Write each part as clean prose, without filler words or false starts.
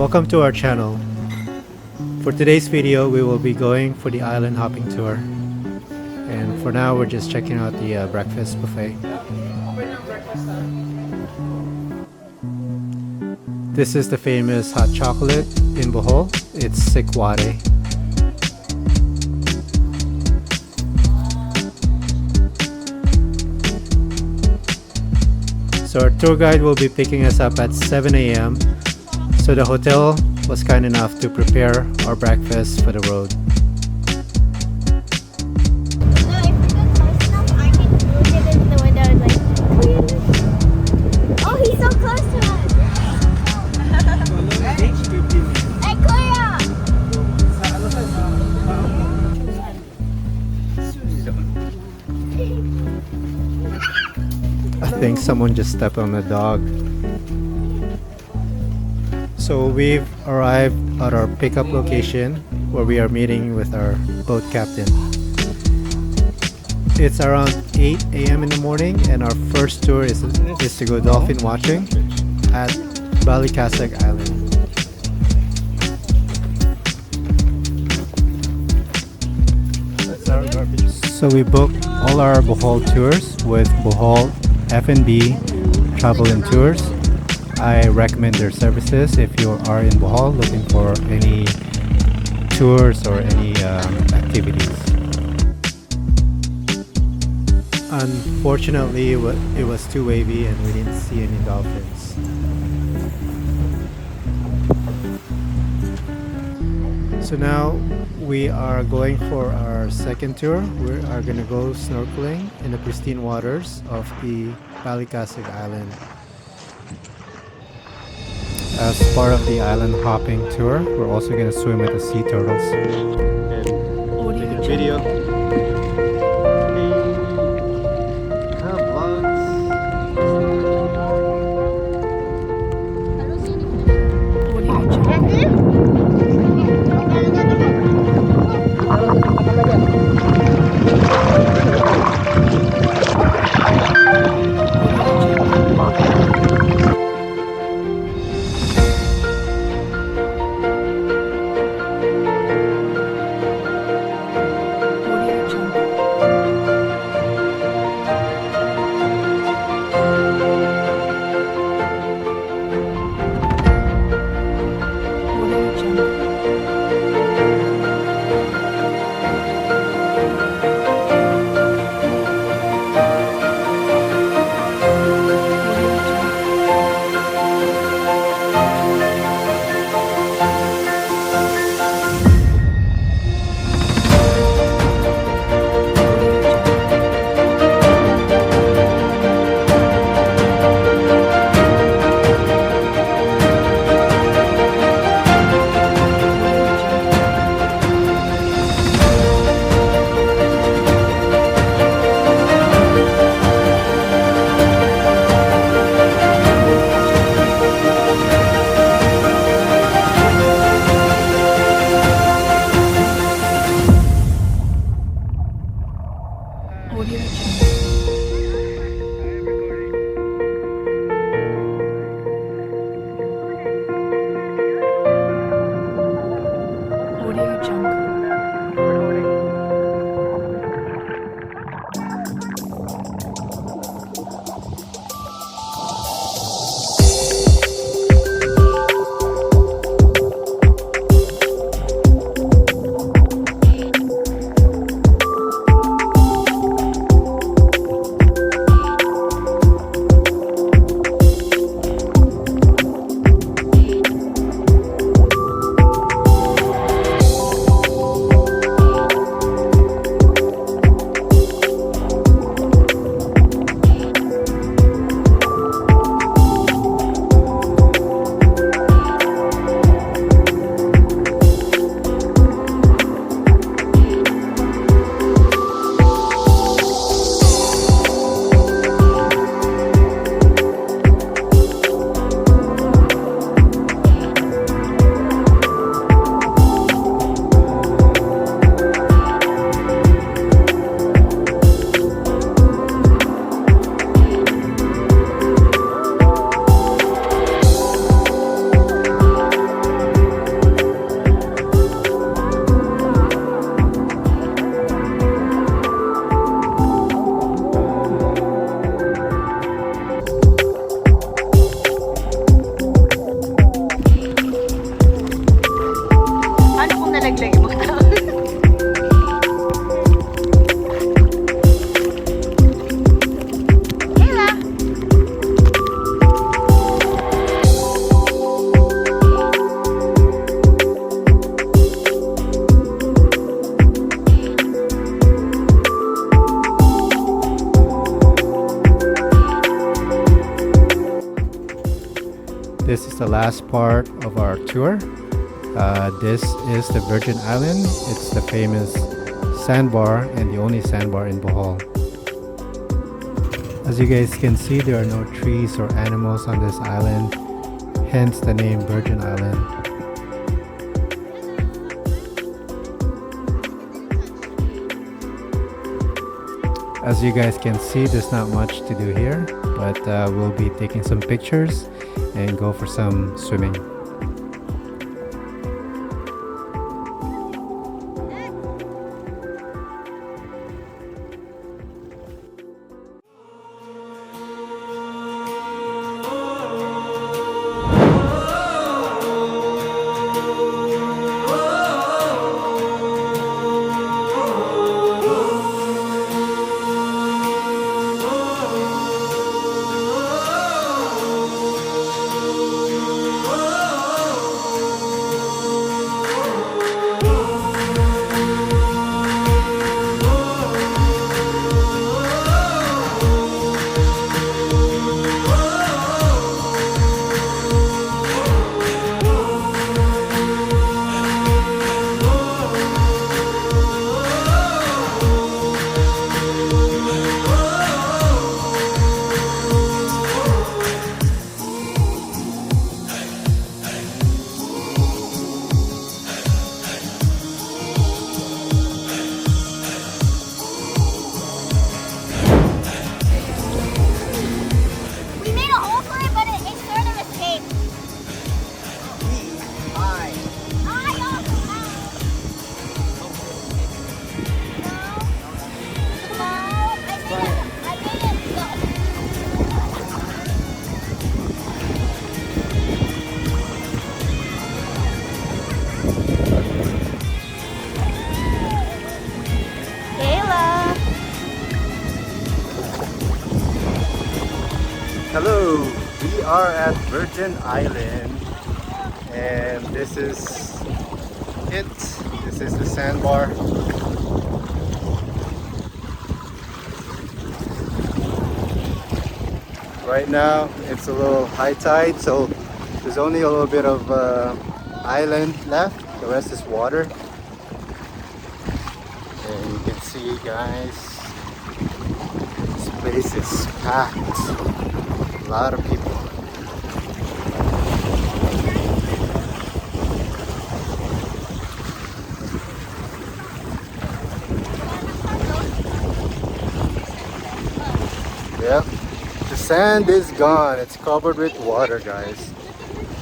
Welcome to our channel. For today's video, we will be going for the island hopping tour. And for now, we're just checking out the breakfast buffet. This is the famous hot chocolate in Bohol. It's sikware. So our tour guide will be picking us up at 7 a.m. So the hotel was kind enough to prepare our breakfast for the road. Oh, he's so close to us! Hey, Kuya! I think someone just stepped on the dog. So we've arrived at our pickup location where we are meeting with our boat captain. It's around 8 a.m. in the morning and our first tour is to go dolphin watching at Balicasagisland. So we booked all our Bohol tours with Bohol F&B Travel and Tours. I recommend their services if you are in Bohol looking for any tours or any activities. Unfortunately, it was too wavy and we didn't see any dolphins. So now we are going for our second tour. We are going to go snorkeling in the pristine waters of the Balicasagisland. As part of the island hopping tour, we're also going to swim with the sea turtles. And take a video. is the last part of our tour. This is the Virgin Island. It's the famous sandbar and the only sandbar in Bohol. As you guys can see, there are no trees or animals on this island, hence the name Virgin Island. As you guys can see, there's not much to do here, but we'll be taking some pictures and go for some swimming. We made a hole for it, but it sort of escaped. I also I made it go. Kayla. Hello, we are at Virgin Island, and this is it. This is the sandbar. Right now it's a little high tide, so there's only a little bit of island left. The rest is water. And you can see, guys, this place is packed. A lot of people. Yep, the sand is gone. It's covered with water, guys.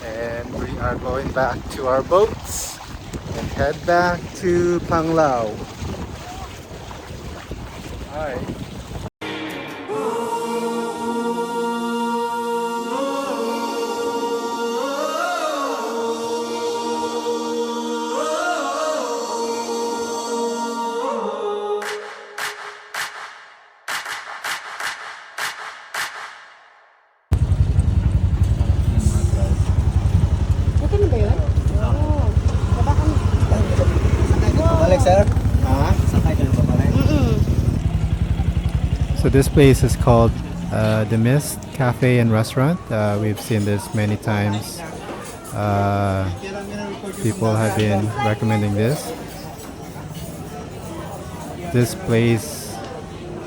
And we are going back to our boats and head back to Panglao. Alright. So this place is called The Mist Cafe and Restaurant. We've seen this many times. People have been recommending this. This place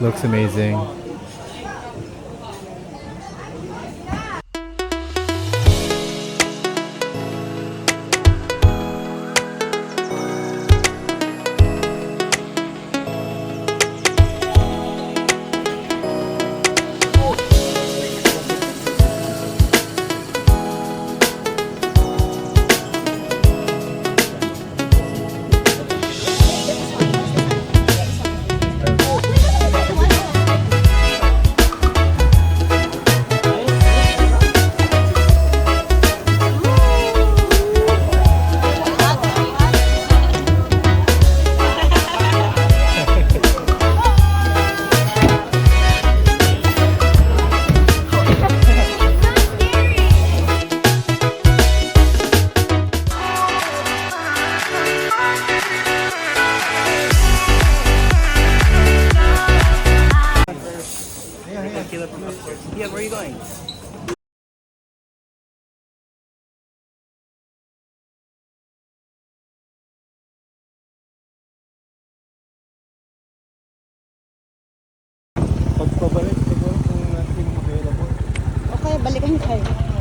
looks amazing. Pagpabalik siguro kung nothing available. O kaya balikan tayo.